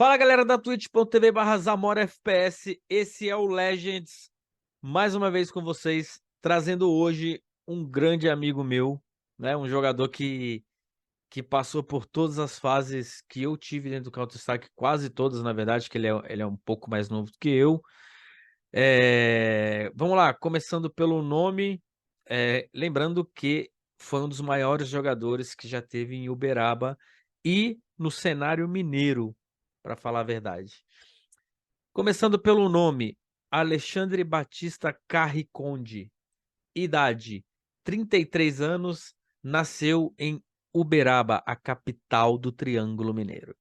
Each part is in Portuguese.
Fala galera da twitch.tv/Zamora FPS, esse é o Legends, mais uma vez com vocês, trazendo hoje um grande amigo meu, né? Um jogador que passou por todas as fases que eu tive dentro do Counter-Strike, quase todas na verdade, que ele é um pouco mais novo do que eu. Vamos lá, começando pelo nome, lembrando que foi um dos maiores jogadores que já teve em Uberaba e no cenário mineiro, para falar a verdade. Começando pelo nome, Alexandre Batista Carriconde, idade 33 anos, nasceu em Uberaba, a capital do Triângulo Mineiro.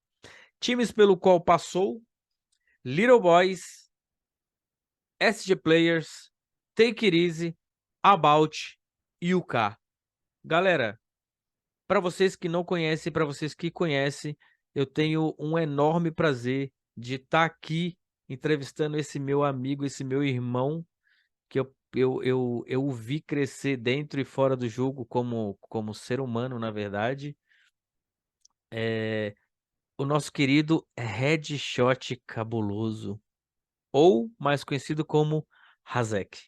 Times pelo qual passou: Little Boys, SG Players, Take It Easy, About e UK. Galera, para vocês que não conhecem, para vocês que conhecem, eu tenho um enorme prazer de estar aqui entrevistando esse meu amigo, esse meu irmão, que eu o vi crescer dentro e fora do jogo como ser humano, na verdade. O nosso querido Headshot Cabuloso, ou mais conhecido como Razek.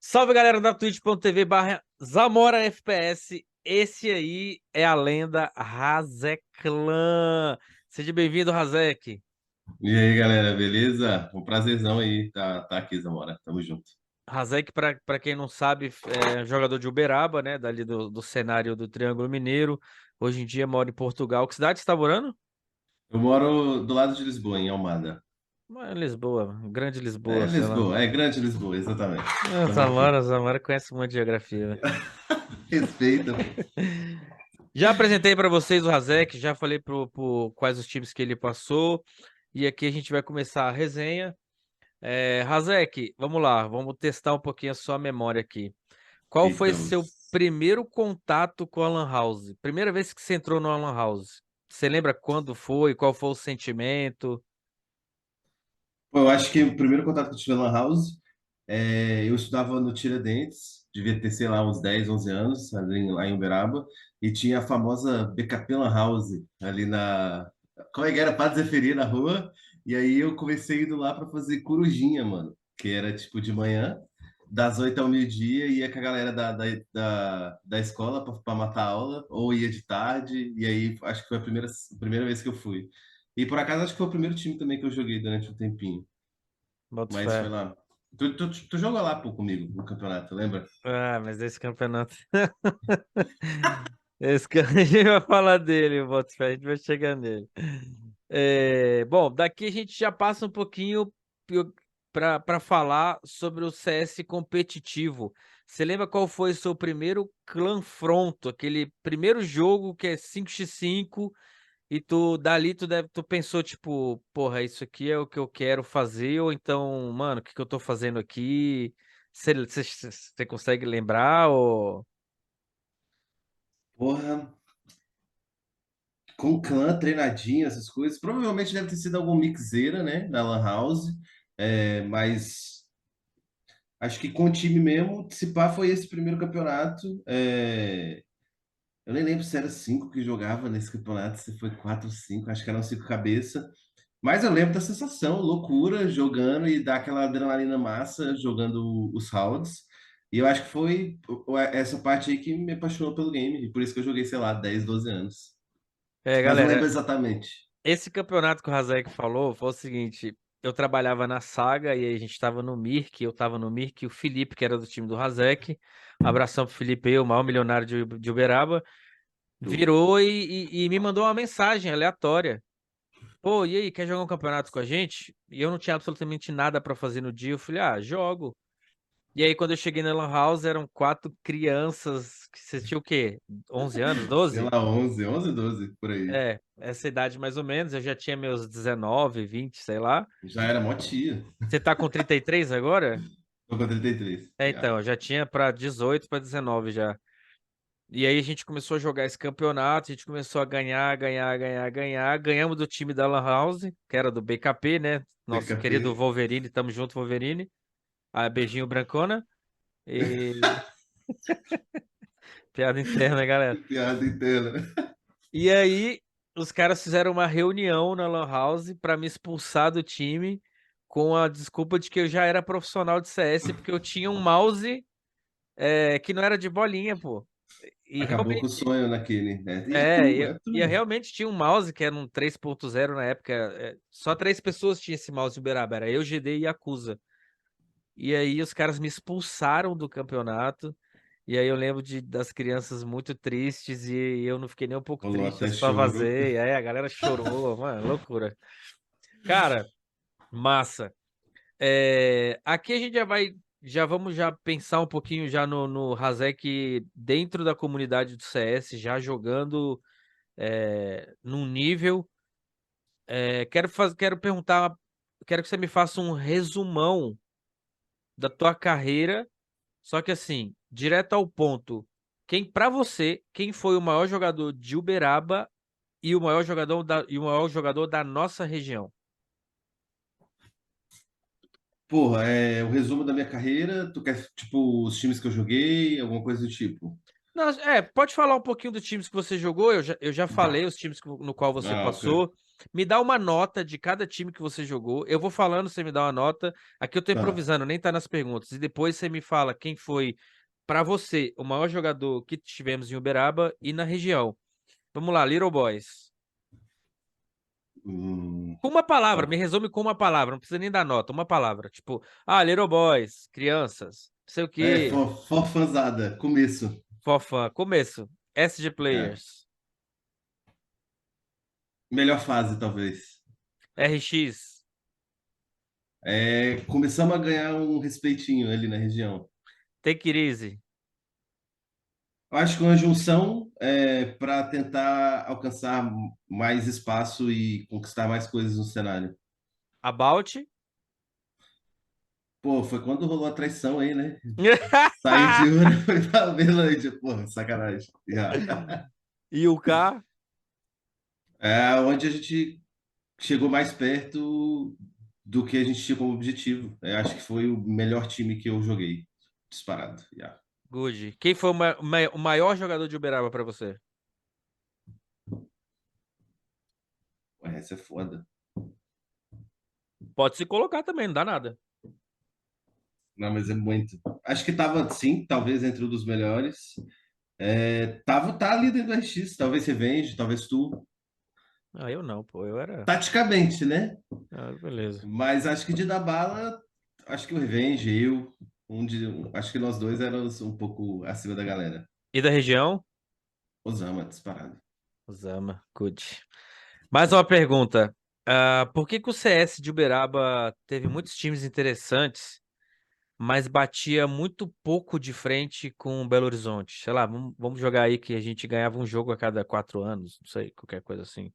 Salve galera da twitch.tv/Zamora FPS, esse aí é a lenda Razeklan. Seja bem-vindo, Razek. E aí, galera, beleza? Um prazerzão aí tá aqui, Zamora. Tamo junto. Razek, para quem não sabe, é jogador de Uberaba, né? Dali do cenário do Triângulo Mineiro. Hoje em dia mora em Portugal. Que cidade você está morando? Eu moro do lado de Lisboa, em Almada. Lisboa, grande É Lisboa, sei lá. Lisboa, é Grande Lisboa, exatamente. Tamo aqui. Zamora conhece um monte de geografia, né? Respeita, pô. Já apresentei para vocês o Razek, já falei por quais os times que ele passou. E aqui a gente vai começar a resenha. Razek, vamos lá, vamos testar um pouquinho a sua memória aqui. Qual foi Eita, seu primeiro contato com a Lan House? Primeira vez que você entrou no Lan House? Você lembra quando foi? Qual foi o sentimento? pô, eu acho que o primeiro contato que eu tive na Lan House, eu estudava no Tiradentes, devia ter, sei lá, uns 10, 11 anos, lá em Uberaba, e tinha a famosa BKP Lan House, ali na... Como é que era? Padre Zeferi, na rua, e aí eu comecei indo lá para fazer corujinha, mano, que era tipo de manhã, das 8 ao meio-dia, ia com a galera da escola para matar a aula, ou ia de tarde, e aí acho que foi a primeira vez que eu fui. E por acaso acho que foi o primeiro time também que eu joguei durante um tempinho. Boto Mas foi fé. lá. Tu jogou lá pô, comigo no campeonato, lembra? Ah, mas esse campeonato. A gente vai falar dele, Boto fé, a gente vai chegar nele. Bom, daqui a gente já passa um pouquinho para falar sobre o CS competitivo. Você lembra qual foi o seu primeiro Clanfronto, aquele primeiro jogo que é 5x5 e tu pensou tipo, porra, isso aqui é o que eu quero fazer ou então, mano, o que que eu tô fazendo aqui? Você consegue lembrar ou Porra, com clã, treinadinho, essas coisas. Provavelmente deve ter sido algum mixeira, né? Na Lan House. Mas acho que com o time mesmo, se pá, foi esse primeiro campeonato. Eu nem lembro se era cinco que jogava nesse campeonato, se foi quatro, cinco, acho que eram cinco cabeça. Mas eu lembro da sensação, loucura, jogando e dar aquela adrenalina massa, jogando os rounds. E eu acho que foi essa parte aí que me apaixonou pelo game. E por isso que eu joguei, sei lá, 10, 12 anos. Mas não lembro galera, exatamente. esse campeonato que o Razek falou foi o seguinte: eu trabalhava na Saga e aí a gente estava no Mirk, eu estava no Mirk, e o Felipe, que era do time do Razek, abração pro Felipe aí, o maior milionário de Uberaba, Show. virou e me mandou uma mensagem aleatória. Pô, e aí, quer jogar um campeonato com a gente? E eu não tinha absolutamente nada pra fazer no dia. Eu falei, jogo. E aí, quando eu cheguei na Lan House, eram quatro crianças. Que você tinha o quê? 11 anos? Sei 12? lá, 11, 12, por aí. Essa idade mais ou menos. Eu já tinha meus 19, 20, sei lá. Já era mó tia. Você tá com 33 agora? Tô com 33. Então, Já. eu já tinha pra 18 pra 19 já. E aí a gente começou a jogar esse campeonato, a gente começou a ganhar, ganhar, ganhar, ganhar. Ganhamos do time da Lan House, que era do BKP, né? Nosso querido PKP. Wolverine, tamo junto, Wolverine. Beijinho, Brancona. E piada interna, galera. Piada inteira. E aí, os caras fizeram uma reunião na Lan House pra me expulsar do time com a desculpa de que eu já era profissional de CS, porque eu tinha um mouse que não era de bolinha, pô. E Acabou com o realmente, sonho naquele, né? E é tu, é eu tu. realmente tinha um mouse que era um 3.0 na época. Só 3 pessoas tinham esse mouse de Uberaba, era eu, GD e Yakuza. E aí os caras me expulsaram do campeonato. E aí eu lembro das crianças muito tristes e eu não fiquei nem um pouco Rolou triste, eu até só choro. vazei. Aí a galera chorou, mano, loucura. Cara, massa. Aqui a gente já vamos já pensar um pouquinho já no Razek dentro da comunidade do CS, já jogando num nível. Quero perguntar, quero que você me faça um resumão da tua carreira, só que assim, direto ao ponto. Para você, quem foi o maior jogador de Uberaba e o maior jogador da nossa região? Porra, o resumo da minha carreira, tu quer, tipo, os times que eu joguei, alguma coisa do tipo? Não, pode falar um pouquinho dos times que você jogou. Eu já falei os times no qual você Ah, ok. passou. Me dá uma nota de cada time que você jogou. Eu vou falando, você me dá uma nota. Aqui eu tô Tá. improvisando, nem tá nas perguntas. E depois você me fala quem foi, pra você, o maior jogador que tivemos em Uberaba e na região. Vamos lá, Little Boys. Hum, Com uma palavra, me ó. resume com uma palavra, não precisa nem dar nota, uma palavra. Tipo, Little Boys, crianças, não sei o quê, Forfanzada, começo. fofã, começo, SG É. Players, Melhor fase, talvez. RX, Começamos a ganhar um respeitinho ali na região. Take It Easy, Eu acho que uma junção para tentar alcançar mais espaço e conquistar mais coisas no cenário. About. Pô, foi quando rolou a traição aí, né? Saiu de Ouro e foi pra Uberlândia. Pô, sacanagem. Já. E o K, É onde a gente chegou mais perto do que a gente tinha como objetivo. Eu acho que foi o melhor time que eu joguei. Disparado. Já. Good. Quem foi o maior jogador de Uberaba pra você? Ué, essa é foda. Pode se colocar também, não dá nada. Não, mas é muito. Acho que tava, sim, talvez entre um dos melhores. Tá ali dentro do RX, talvez Revenge, talvez tu. Eu não, pô, eu era. Taticamente, né? Beleza. Mas acho que de dar bala, acho que o Revenge, eu, acho que nós dois éramos um pouco acima da galera. E da região? Osama, disparado. Zama, good. Mais uma pergunta. Por que que o CS de Uberaba teve muitos times interessantes, mas batia muito pouco de frente com o Belo Horizonte? Sei lá, vamos jogar aí que a gente ganhava um jogo a cada 4 anos, não sei, qualquer coisa assim.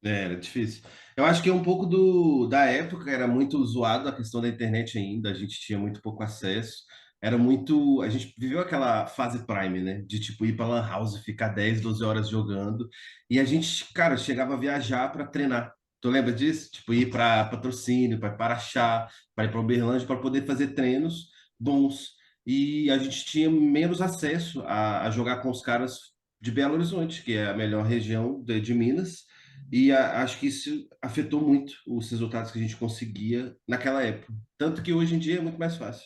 Era difícil. Eu acho que é um pouco da época, era muito zoado a questão da internet ainda, a gente tinha muito pouco acesso. Era muito. A gente viveu aquela fase prime, né? De tipo ir pra Lan House, ficar 10 12 horas jogando. E a gente, cara, chegava a viajar para treinar. Tu lembra disso? Tipo, ir para Patrocínio, para Paraxá, para ir para Uberlândia, para poder fazer treinos bons. E a gente tinha menos acesso a jogar com os caras de Belo Horizonte, que é a melhor região de Minas. E acho que isso afetou muito os resultados que a gente conseguia naquela época. Tanto que hoje em dia é muito mais fácil.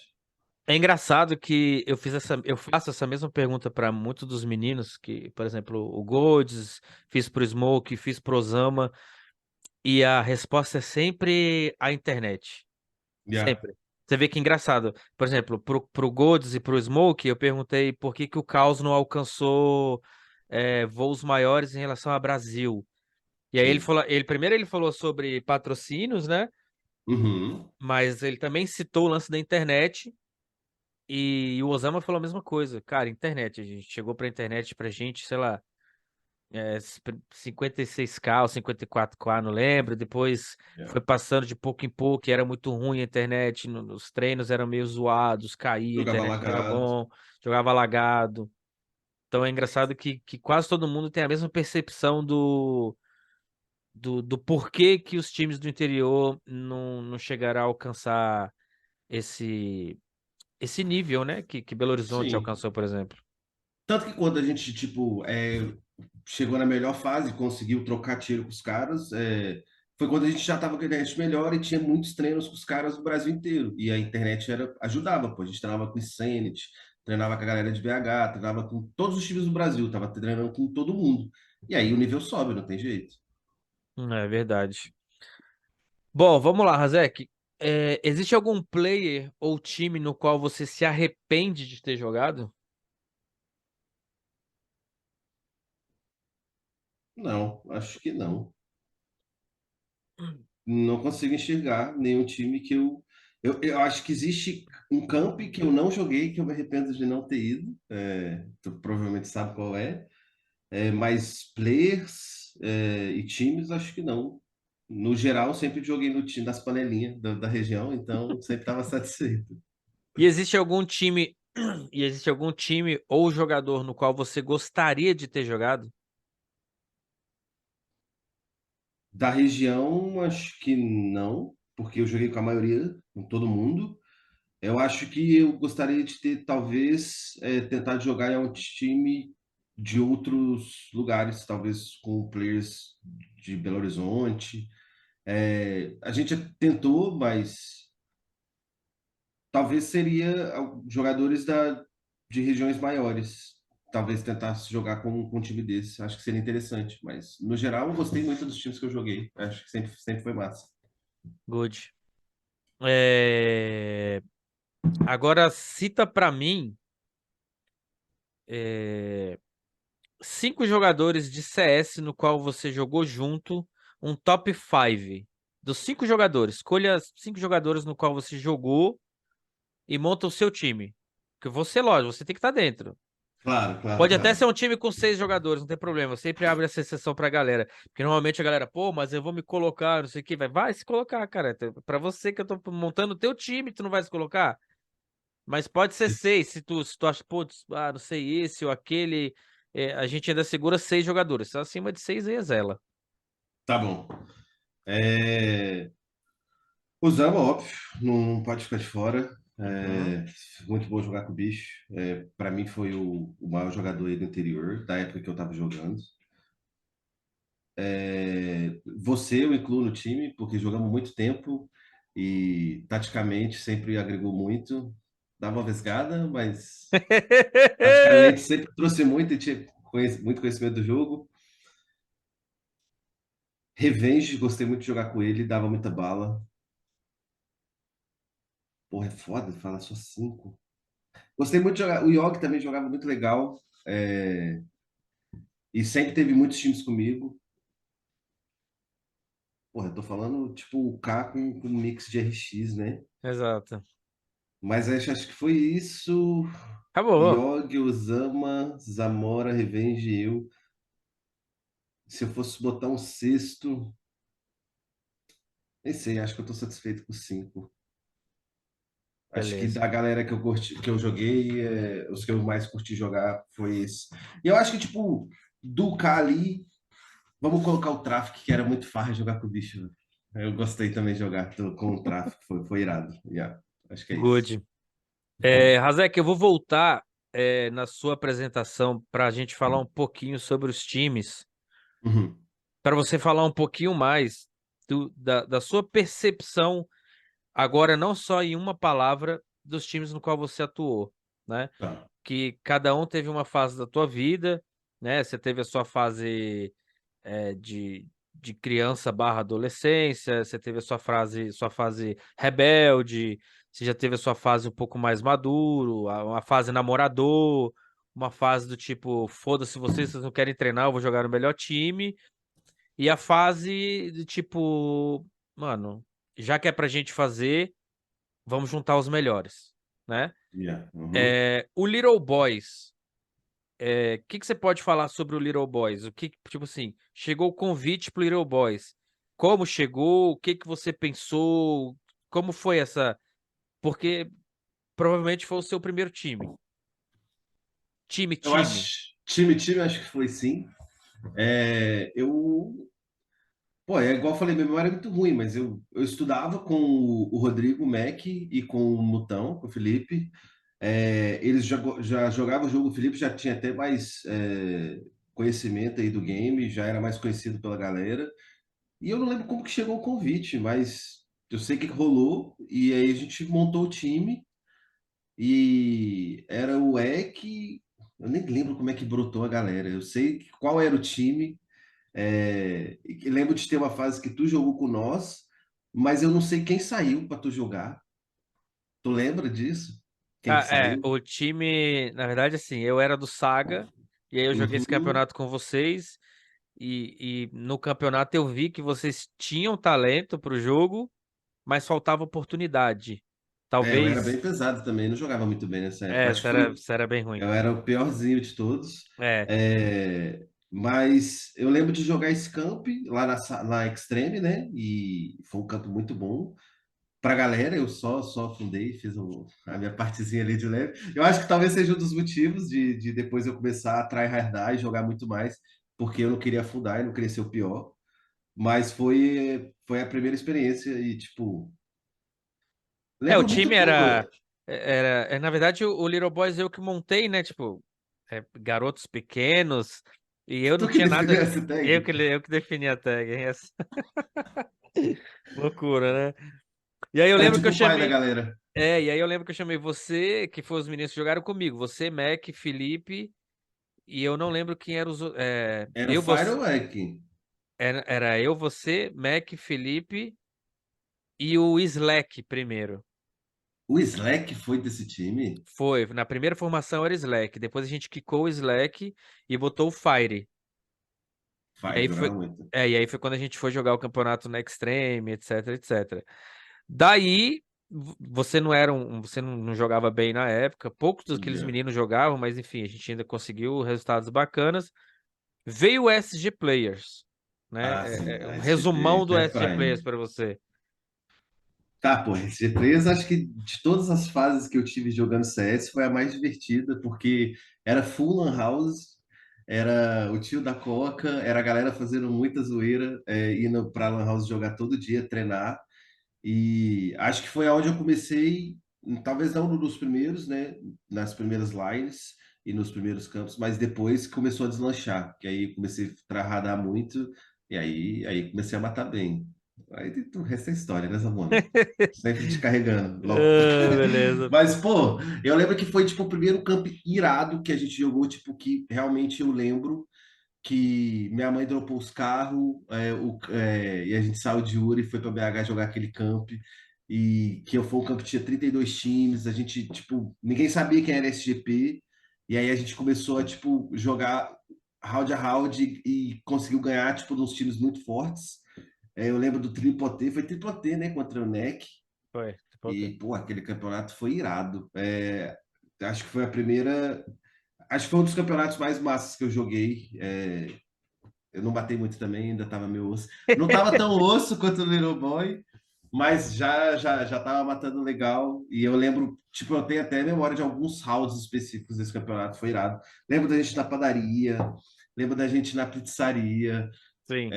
É engraçado que eu faço essa mesma pergunta para muitos dos meninos que, por exemplo, o Golds, fiz pro Smoke, fiz pro Osama, e a resposta é sempre a internet. Yeah. Sempre. Você vê que é engraçado. Por exemplo, pro Golds e pro Smoke, eu perguntei por que que o Caos não alcançou voos maiores em relação ao Brasil. E aí ele Sim. falou, primeiro ele falou sobre patrocínios, né? Uhum. Mas ele também citou o lance da internet. E o Osama falou a mesma coisa. Cara, internet. A gente chegou pra internet pra gente, sei lá, 56K ou 54K, não lembro. Depois Yeah. foi passando de pouco em pouco, e era muito ruim a internet. Os treinos eram meio zoados, caía, a Jogava internet não era lagado. bom, jogava lagado. Então é engraçado que quase todo mundo tem a mesma percepção do porquê que os times do interior não chegaram a alcançar esse, esse nível, né? Que Belo Horizonte Sim. alcançou, por exemplo. Tanto que quando a gente, tipo, chegou na melhor fase, conseguiu trocar tiro com os caras. Foi quando a gente já estava com a internet melhor e tinha muitos treinos com os caras do Brasil inteiro. E a internet ajudava, pô. A gente treinava com o Insanity, treinava com a galera de BH, treinava com todos os times do Brasil, tava treinando com todo mundo. E aí o nível sobe, não tem jeito. É verdade. Bom, vamos lá, Razek. Existe algum player ou time no qual você se arrepende de ter jogado? Não, acho que não. Não consigo enxergar nenhum time que eu acho que existe um camp que eu não joguei, que eu me arrependo de não ter ido. Tu provavelmente sabe qual é. Mas players, e times, acho que não. No geral, sempre joguei no time das panelinhas da região, então sempre estava satisfeito. E existe algum time, e existe algum time ou jogador no qual você gostaria de ter jogado? Da região, acho que não, porque eu joguei com a maioria, com todo mundo. Eu acho que eu gostaria de ter, talvez, tentado jogar em um time de outros lugares, talvez com players de Belo Horizonte. A gente tentou, mas talvez seria jogadores de regiões maiores. Talvez tentasse jogar com um time desse. Acho que seria interessante. Mas, no geral, eu gostei muito dos times que eu joguei. Acho que sempre foi massa. Good. É, Agora cita pra mim é, 5 jogadores de CS no qual você jogou junto, um top 5 dos 5 jogadores. Escolha 5 jogadores no qual você jogou e monta o seu time. Porque você, lógico, você tem que estar dentro. Claro, claro, Pode até ser claro. um time com 6 jogadores, não tem problema. Eu sempre abre essa exceção pra galera. Porque normalmente a galera, pô, mas eu vou me colocar, não sei o que. Vai se colocar, cara. Pra você que eu tô montando o teu time, tu não vai se colocar? Mas pode ser 6, se tu acha, pô, não sei, esse ou aquele. A gente ainda segura 6 jogadores. Se acima de 6 aí é Zela. Tá bom. É... O Zama, óbvio, não pode ficar de fora. Uhum. Muito bom jogar com o bicho. Para mim foi o maior jogador aí do interior, da época que eu tava jogando. Você eu incluo no time, porque jogamos muito tempo e taticamente sempre agregou muito. Dava uma vesgada, mas taticamente sempre trouxe muito e tinha muito conhecimento do jogo. Revenge, gostei muito de jogar com ele, dava muita bala. Porra, é foda falar só cinco. Gostei muito de jogar. O Yogi também jogava muito legal. E sempre teve muitos times comigo. Porra, eu tô falando tipo o K com mix de RX, né? Exato. Mas acho que foi isso. Acabou. Yogi, Osama, Zamora, Revenge e eu. Se eu fosse botar um sexto, nem sei, acho que eu tô satisfeito com cinco. Acho que Beleza. da galera que eu curti, que eu joguei, os que eu mais curti jogar foi esse. E eu acho que, tipo, do K ali, vamos colocar o Traffic, que era muito farra jogar com o bicho, né? Eu gostei também de jogar com o Traffic, foi irado. Yeah, acho que é isso. Good. Razek, eu vou voltar na sua apresentação para a gente falar um pouquinho sobre os times, Uhum. para você falar um pouquinho mais da sua percepção, agora não só em uma palavra, dos times no qual você atuou, né? Tá. Que cada um teve uma fase da tua vida, né? Você teve a sua fase de criança barra adolescência, você teve a sua fase rebelde, você já teve a sua fase um pouco mais maduro, uma fase namorador, uma fase do tipo, foda-se vocês não querem treinar, eu vou jogar no melhor time, e a fase do tipo, mano, já que é pra gente fazer, vamos juntar os melhores, né? Yeah. Uhum. O Little Boys. O que você pode falar sobre o Little Boys? O que, tipo assim, chegou o convite pro Little Boys. Como chegou? O que você pensou? Como foi essa? Porque provavelmente foi o seu primeiro time. Time, Eu time. acho, time, acho que foi sim. Eu Pô, é igual eu falei, minha memória é muito ruim, mas eu estudava com o Rodrigo Mac e com o Mutão, com o Felipe. Eles já jogavam o jogo, o Felipe já tinha até mais conhecimento aí do game, já era mais conhecido pela galera. E eu não lembro como que chegou o convite, mas eu sei que rolou, e aí a gente montou o time, e era o EC, eu nem lembro como é que brotou a galera, eu sei qual era o time, e lembro de ter uma fase que tu jogou com nós, mas eu não sei quem saiu para tu jogar. Tu lembra disso? Quem que saiu? O time, na verdade, assim, eu era do Saga, e aí eu joguei esse Uhum. campeonato com vocês, e no campeonato eu vi que vocês tinham talento pro jogo, mas faltava oportunidade. Eu era Talvez, bem pesado também, não jogava muito bem nessa época. Acho que foi, você era bem ruim. eu era o piorzinho de todos. É, Mas eu lembro de jogar esse camp lá na Extreme, né? E foi um campo muito bom. Pra galera, eu só fundei, fiz a minha partezinha ali de leve. Eu acho que talvez seja um dos motivos de depois eu começar a tryhardar e jogar muito mais, porque eu não queria afundar, eu não queria ser o pior. Mas foi a primeira experiência e, tipo, o lembro time muito pouco. na verdade, o Little Boys eu que montei, né? Tipo, garotos pequenos, e eu não Tu que tinha defendeu nada. essa tag? Eu que defini a tag, hein? Essa loucura, né? E aí eu É lembro que eu tipo o pai da chamei. galera. E aí eu lembro que eu chamei você, que foi os meninos que jogaram comigo. Você, Mac, Felipe, e eu não lembro quem eram Era o eu, você. Firework. Era eu, você, Mac, Felipe e o Slack primeiro. O Slack foi desse time? Foi, na primeira formação era Slack, depois a gente quicou o Slack e botou o Fire. E Fire aí jogava foi, muito. quando a gente foi jogar o campeonato na Extreme, etc, etc. Daí você não era você não jogava bem na época, poucos daqueles Yeah. meninos jogavam, mas enfim, a gente ainda conseguiu resultados bacanas. Veio o SG Players, né? Ah, sim, Um a SGP, resumão que do é SG Players Prime. para você. Tá, pô, SG3, acho que de todas as fases que eu tive jogando CS, foi a mais divertida, porque era full lan house, era o tio da Coca, era a galera fazendo muita zoeira, indo pra lan house jogar todo dia, treinar, e acho que foi onde eu comecei, talvez não um dos primeiros, né, nas primeiras lines e nos primeiros campos, mas depois começou a deslanchar, que aí comecei a tryhardar muito, e aí comecei a matar bem. Aí o resto é história, né, Zamona? Sempre te carregando, LOL. Ah, beleza. Mas, pô, eu lembro que foi, tipo, o primeiro camp irado que a gente jogou, tipo, que realmente eu lembro que minha mãe dropou os carros, e a gente saiu de Uri e foi para BH jogar aquele camp, e que eu fui um camp que tinha 32 times, a gente, tipo, ninguém sabia quem era SGP, e aí a gente começou a, tipo, jogar round a round e conseguiu ganhar, tipo, de uns times muito fortes. Eu lembro do Triple T, foi Triple T, né, contra o NEC, Foi, voltei. e, pô, aquele campeonato foi irado. Acho que foi a primeira. Acho que foi um dos campeonatos mais massas que eu joguei. Eu não batei muito também, ainda tava meio osso. Não tava tão osso quanto o Little Boy, mas já tava matando legal. E eu lembro, tipo, eu tenho até memória de alguns rounds específicos desse campeonato, foi irado. Lembro da gente na padaria, lembro da gente na pizzaria. Sim,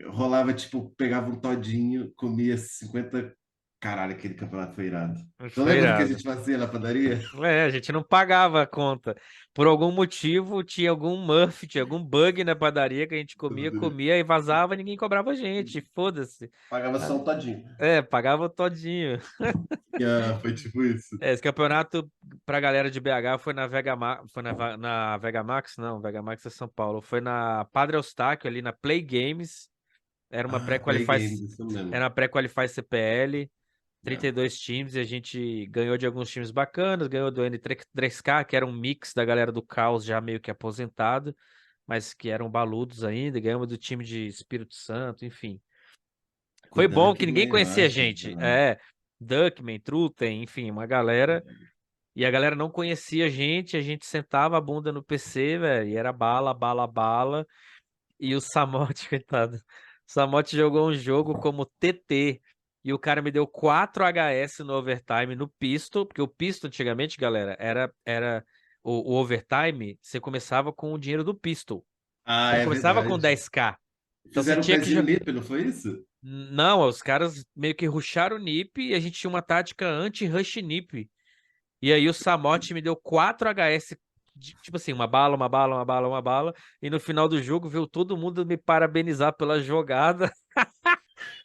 Rolava, tipo, pegava um todinho, comia 50. Caralho, aquele campeonato foi irado. Tu foi lembra do que a irado. gente fazia na padaria? A gente não pagava a conta. Por algum motivo, tinha algum Murphy, tinha algum bug na padaria que a gente comia e vazava e ninguém cobrava a gente. Foda-se. Pagava Ah, só um todinho. pagava todinho. Foi tipo isso. Esse campeonato pra galera de BH foi na foi na Vega Max? Não, Vega Max é São Paulo. Foi na Padre Eustáquio, ali na Play Games. Era uma Play pré-qualify, Games, isso era mesmo. uma pré-qualify CPL. Yeah. 32 times e a gente ganhou de alguns times bacanas, ganhou do N3K, que era um mix da galera do Caos já meio que aposentado, mas que eram baludos ainda, ganhamos do time de Espírito Santo, enfim. Com Foi bom que ninguém Duckman, eu conhecia a acho. gente. Duckman, Truten, enfim, uma galera. E a galera não conhecia a gente sentava a bunda no PC, velho, e era bala, bala, bala. E o Samote, coitado. O Samote jogou um jogo como TT. E o cara me deu 4 HS no overtime no pistol. Porque o pistol, antigamente, galera, era o overtime. Você começava com o dinheiro do pistol. Você Ah, não é começava com verdade. 10k. Então você Fizeram o tinha que. pezinho nip, não foi isso? Não, os caras meio que rusharam o NiP e a gente tinha uma tática anti-rush NiP. E aí o Samote me deu 4 HS tipo assim, uma bala, uma bala, uma bala, uma bala, e no final do jogo veio todo mundo me parabenizar pela jogada.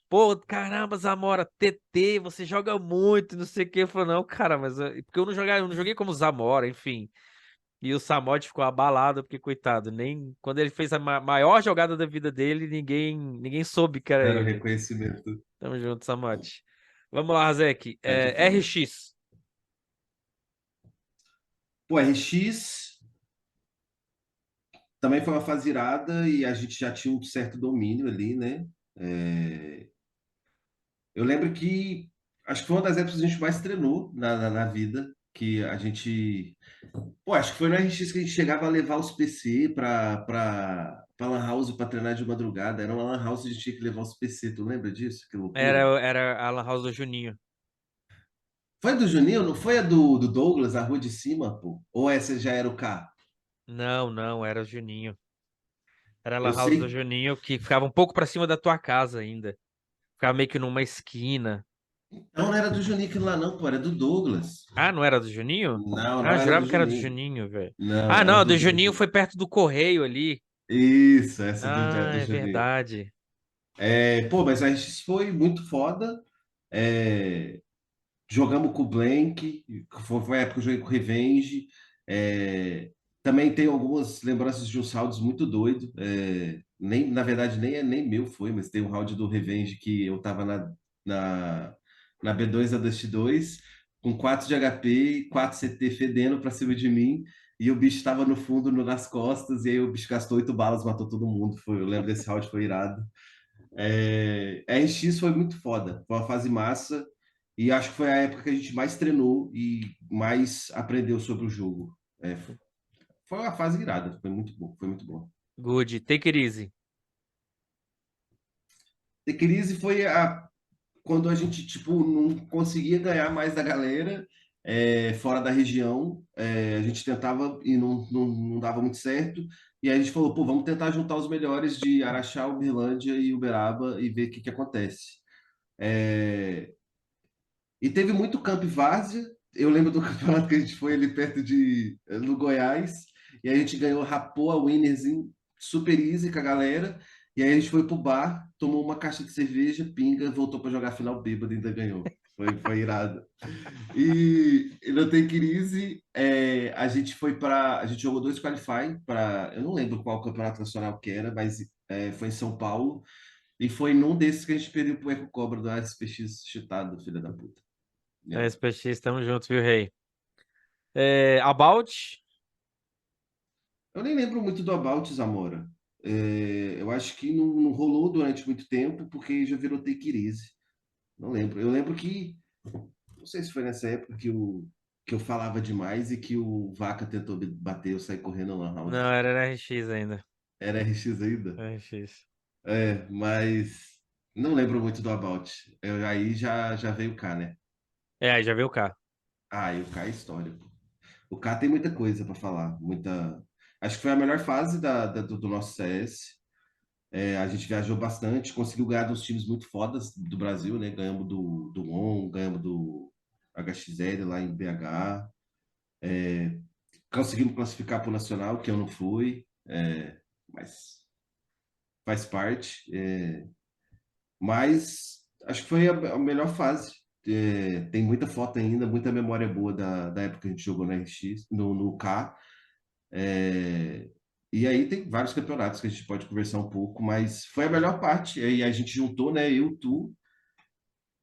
Pô, caramba, Zamora, TT, você joga muito, não sei o quê. Eu falei, não, cara, mas porque eu não joguei como Zamora, enfim. E o Samod ficou abalado, porque, coitado, nem quando ele fez a maior jogada da vida dele, ninguém soube que era Era o ele. reconhecimento. Tamo junto, Samod. Vamos lá, Razek. É que foda. RX. Pô, RX também foi uma fase irada e a gente já tinha um certo domínio ali, né? É, eu lembro que acho que foi uma das épocas que a gente mais treinou na vida, que a gente. Pô, acho que foi no RX que a gente chegava a levar os PC pra Lan House pra treinar de madrugada. Era uma Lan House e a gente tinha que levar os PC. Tu lembra disso? Que loucura. Era a Lan House do Juninho. Foi a do Juninho? Não foi a do Douglas, a rua de cima, pô? Ou essa já era o K? Não, não, era o Juninho. Era a Eu Lan House do sei. Juninho que ficava um pouco pra cima da tua casa ainda. Ficava meio que numa esquina. Não, não era do Juninho aquilo lá, não, pô. Era do Douglas. Ah, não era do Juninho? Não, Ah, não eu era do jurava que era do Juninho. Juninho, velho. Não, Ah, era não, a do do Juninho Douglas. foi perto do Correio ali. Isso, essa é Ah, do é Juninho. verdade. É, pô, mas a gente foi muito foda. É, jogamos com o Blank, foi a época que eu joguei com o Revenge. É, também tenho algumas lembranças de uns rounds muito doidos. Nem, na verdade, nem meu foi, mas tem um round do Revenge que eu tava na, na B2 da Dust 2, com 4 de HP e 4 CT fedendo pra cima de mim. E o bicho tava no fundo, nas costas, e aí o bicho gastou 8 balas, matou todo mundo. Eu lembro desse round, foi irado. A RX foi muito foda, foi uma fase massa e acho que foi a época que a gente mais treinou e mais aprendeu sobre o jogo. Foi uma fase irada, foi muito bom, foi muito bom. Good. Take it easy. The Crise foi quando a gente tipo não conseguia ganhar mais da galera fora da região, a gente tentava e não dava muito certo. E aí a gente falou, pô, vamos tentar juntar os melhores de Araxá, Uberlândia e Uberaba e ver o que que acontece. É, E teve muito Camp Várzea. Eu lembro do campeonato que a gente foi ali perto no Goiás. E aí a gente ganhou, rapou a Winners em super easy com a galera. E aí a gente foi pro bar, tomou uma caixa de cerveja, pinga, voltou para jogar a final bêbado e ainda ganhou. Foi irado. E no Take It Easy, a gente foi para. A gente jogou dois qualify para. Eu não lembro qual campeonato nacional que era, mas foi em São Paulo. E foi num desses que a gente perdeu pro Eco Cobra do SPX chutado, filha da puta. Yeah. SPX, tamo junto, viu, rei? About? Eu nem lembro muito do About, Zamora. Eu acho que não rolou durante muito tempo, porque já virou Take It Easy. Não lembro. Eu lembro que, não sei se foi nessa época que eu falava demais e que o Vaca tentou me bater, eu saí correndo na house. Não, era RX ainda. Era RX ainda? RX. Mas não lembro muito do About. Aí já veio o K, né? Aí já veio o K. Ah, e o K é história, pô. O K tem muita coisa para falar, muita. Acho que foi a melhor fase do nosso CS. A gente viajou bastante, conseguiu ganhar dos times muito fodas do Brasil, né? Ganhamos do ON, ganhamos do HXL lá em BH. Conseguimos classificar para o Nacional, que eu não fui, mas faz parte. Mas acho que foi a melhor fase. Tem muita foto ainda, muita memória boa da época que a gente jogou no RX, no K. É, e aí tem vários campeonatos que a gente pode conversar um pouco, mas foi a melhor parte. Aí a gente juntou, né? Eu, tu,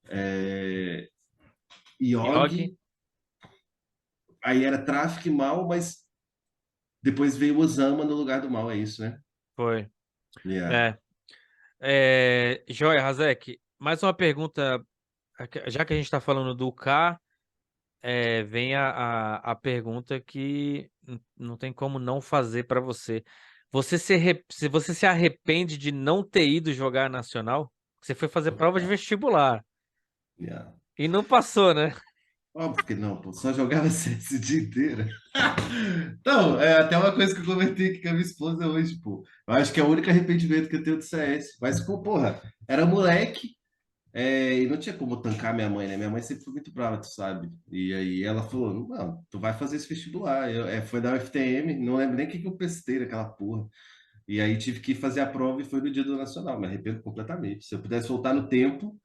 é, Yogi? Yogi, aí era Traffic Mal, mas depois veio o Osama no lugar do Mal, é isso, né? Foi. Yeah. É. Joia, Razek, mais uma pergunta. Já que a gente está falando do K, vem a pergunta que não tem como não fazer para você. Se você se arrepende de não ter ido jogar Nacional? Você foi fazer prova de Total. vestibular Yeah. e não passou, né? Óbvio que não, pô, só jogava CS o dia inteiro. Então, até uma coisa que eu comentei aqui com a minha esposa hoje, pô. Eu acho que é o único arrependimento que eu tenho do CS. Mas, pô, porra, era moleque. E não tinha como tancar minha mãe, né? Minha mãe sempre foi muito brava, tu sabe? E aí ela falou, não, tu vai fazer esse vestibular. Foi da UFTM, não lembro nem o que que eu prestei naquela porra. E aí tive que fazer a prova e foi no dia do Nacional, me arrependo completamente. Se eu pudesse voltar no tempo,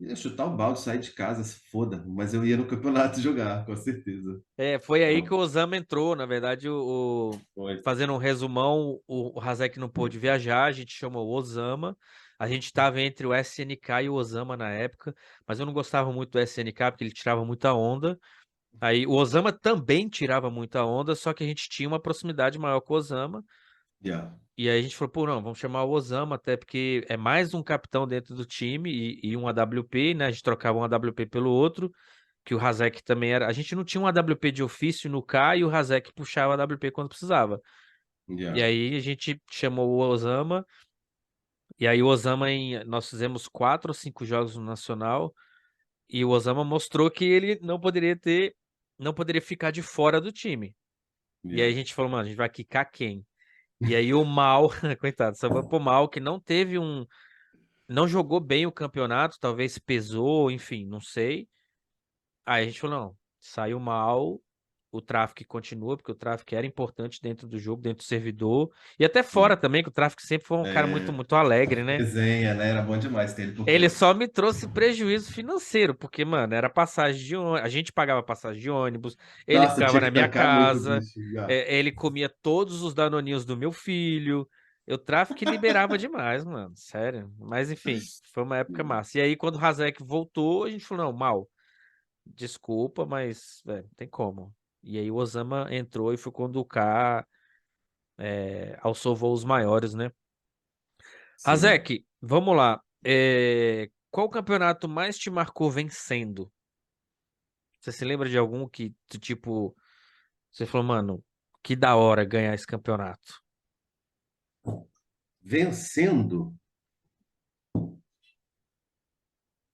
ia chutar o balde, sair de casa, se foda. Mas eu ia no campeonato jogar, com certeza. Foi aí que o Osama entrou. Na verdade, Foi. fazendo um resumão, o Razek não pôde viajar, a gente chamou o Osama. A gente estava entre o SNK e o Osama na época, mas eu não gostava muito do SNK porque ele tirava muita onda. Aí o Osama também tirava muita onda, só que a gente tinha uma proximidade maior com o Osama. Yeah. E aí a gente falou, pô, não, vamos chamar o Osama, até porque é mais um capitão dentro do time e um AWP, né? A gente trocava um AWP pelo outro, que o Razek também era. A gente não tinha um AWP de ofício no K e o Razek puxava o AWP quando precisava. E Yeah. aí a gente chamou o Osama, e aí o Osama, nós fizemos 4 ou 5 jogos no Nacional, e o Osama mostrou que ele não poderia ficar de fora do time. E aí Yeah. a gente falou, mano, a gente vai quicar quem? E aí o Mal, coitado, só foi pro Mal, que não teve não jogou bem o campeonato, talvez pesou, enfim, não sei. Aí a gente falou, não, saiu mal, o tráfico continua, porque o tráfico era importante dentro do jogo, dentro do servidor, e até fora também, que o tráfico sempre foi um cara muito, É, muito alegre, né? resenha, né? Era bom demais ter ele por Ele perto. só me trouxe prejuízo financeiro, porque, mano, era passagem de ônibus, a gente pagava passagem de ônibus, ele Nossa, ficava tinha na que minha tancar muito o casa, bicho. Yeah. ele comia todos os danoninhos do meu filho, o tráfico liberava demais, mano, sério. Mas enfim, foi uma época massa. E aí, quando o Razek voltou, a gente falou, não, mal, desculpa, mas, velho, não tem como. E aí o Osama entrou e foi quando o K alçou voos maiores, né? Sim. Razek, vamos lá. Qual campeonato mais te marcou vencendo? Você se lembra de algum que, tipo, você falou, mano, que da hora ganhar esse campeonato? Vencendo.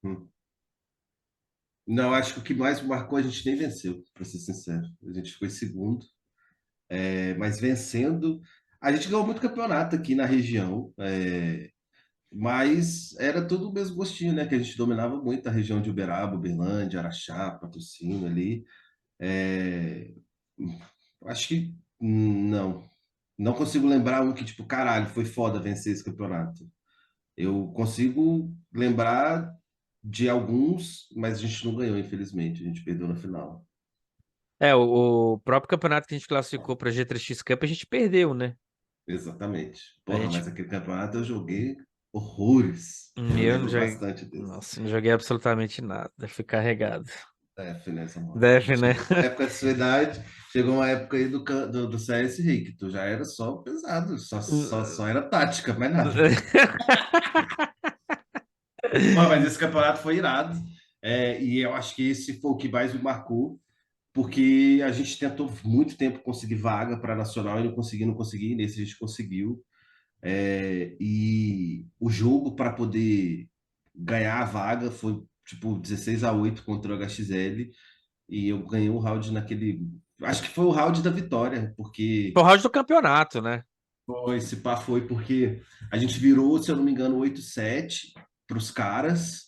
Hum. Não, acho que o que mais marcou a gente nem venceu, para ser sincero. A gente ficou em segundo. Mas vencendo. A gente ganhou muito campeonato aqui na região. Mas era tudo o mesmo gostinho, né? Que a gente dominava muito a região de Uberaba, Uberlândia, Araxá, Patrocínio ali. É, Acho que não. Não consigo lembrar um que, tipo, caralho, foi foda vencer esse campeonato. Eu consigo lembrar de alguns, mas a gente não ganhou, infelizmente. A gente perdeu na final. O próprio campeonato que a gente classificou pra G3X Cup, a gente perdeu, né? Exatamente. A Porra, gente. mas aquele campeonato eu joguei horrores. Eu Eu não lembro joguei. bastante desse. Nossa, não joguei absolutamente nada. Fui carregado. Finessa, mano. Deve, né? Chegou uma época da sua idade, chegou uma época aí do CS Rick, tu já era só pesado, só era tática, mais nada. Pô, mas esse campeonato foi irado. E eu acho que esse foi o que mais me marcou, porque a gente tentou muito tempo conseguir vaga para Nacional e não consegui. Nesse a gente conseguiu. E o jogo para poder ganhar a vaga foi tipo 16-8 contra o HXL. E eu ganhei um round naquele. Acho que foi o round da vitória, porque Foi o round do campeonato, né? esse pá foi porque a gente virou, se eu não me engano, 8-7 para os caras,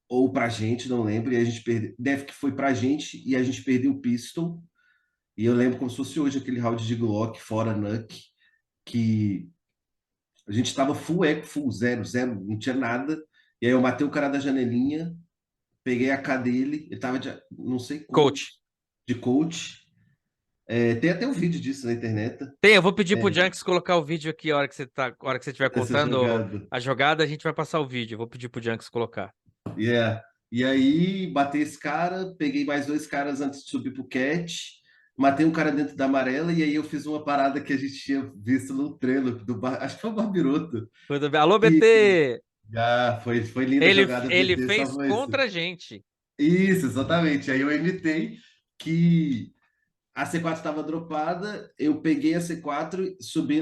ou pra gente, não lembro, e a gente perdeu. Deve que foi pra gente e a gente perdeu o pistol. E eu lembro como se fosse hoje aquele round de Glock fora Nuke, que a gente tava full eco, full zero, zero, não tinha nada. E aí eu matei o cara da janelinha, peguei a K dele, ele tava de, não sei como, Coach. de coach. Tem até um vídeo disso na internet. Eu vou pedir pro É, Junks colocar o vídeo aqui a hora que você estiver essa contando jogada. a jogada, a gente vai passar o vídeo. Eu vou pedir pro Junks colocar. Yeah. E aí, matei esse cara, peguei mais dois caras antes de subir pro catch, matei um cara dentro da amarela, e aí eu fiz uma parada que a gente tinha visto no trailer acho que foi o Barbiroto, Tudo bem. Alô, que BT! foi linda a jogada Ele BT, fez salvou esse. contra a gente. Isso, exatamente. Aí eu imitei que a C4 estava dropada, eu peguei a C4, subi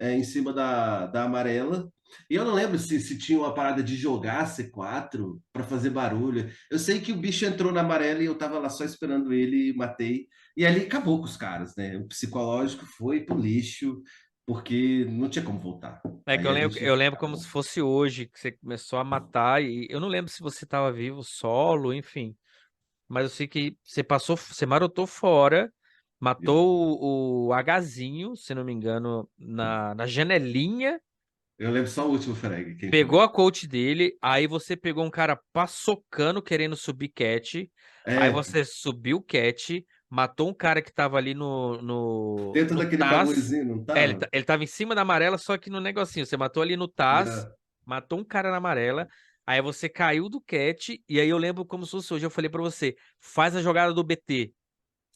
em cima da amarela. E eu não lembro se tinha uma parada de jogar a C4 para fazer barulho. Eu sei que o bicho entrou na amarela e eu tava lá só esperando ele e matei. E ali acabou com os caras, né? O psicológico foi pro lixo. porque não tinha como voltar. É que Aí a gente eu lembro como se acabou. fosse hoje, que você começou a matar, e eu não lembro se você estava vivo, solo, enfim. Mas eu sei que você passou, você marotou fora, Yeah. matou o Hzinho, se não me engano, na janelinha, Eu lembro só o último frag, quem pegou foi. a coach dele, aí você pegou um cara paçocando querendo subir cat, aí É, você subiu cat, matou um cara que tava ali dentro no daquele Taz. bagulhozinho, não É, tava? ele tava em cima da amarela, só que no negocinho, você matou ali no Taz, Yeah. matou um cara na amarela, aí você caiu do cat, e aí eu lembro como se fosse hoje, eu falei pra você, faz a jogada do BT.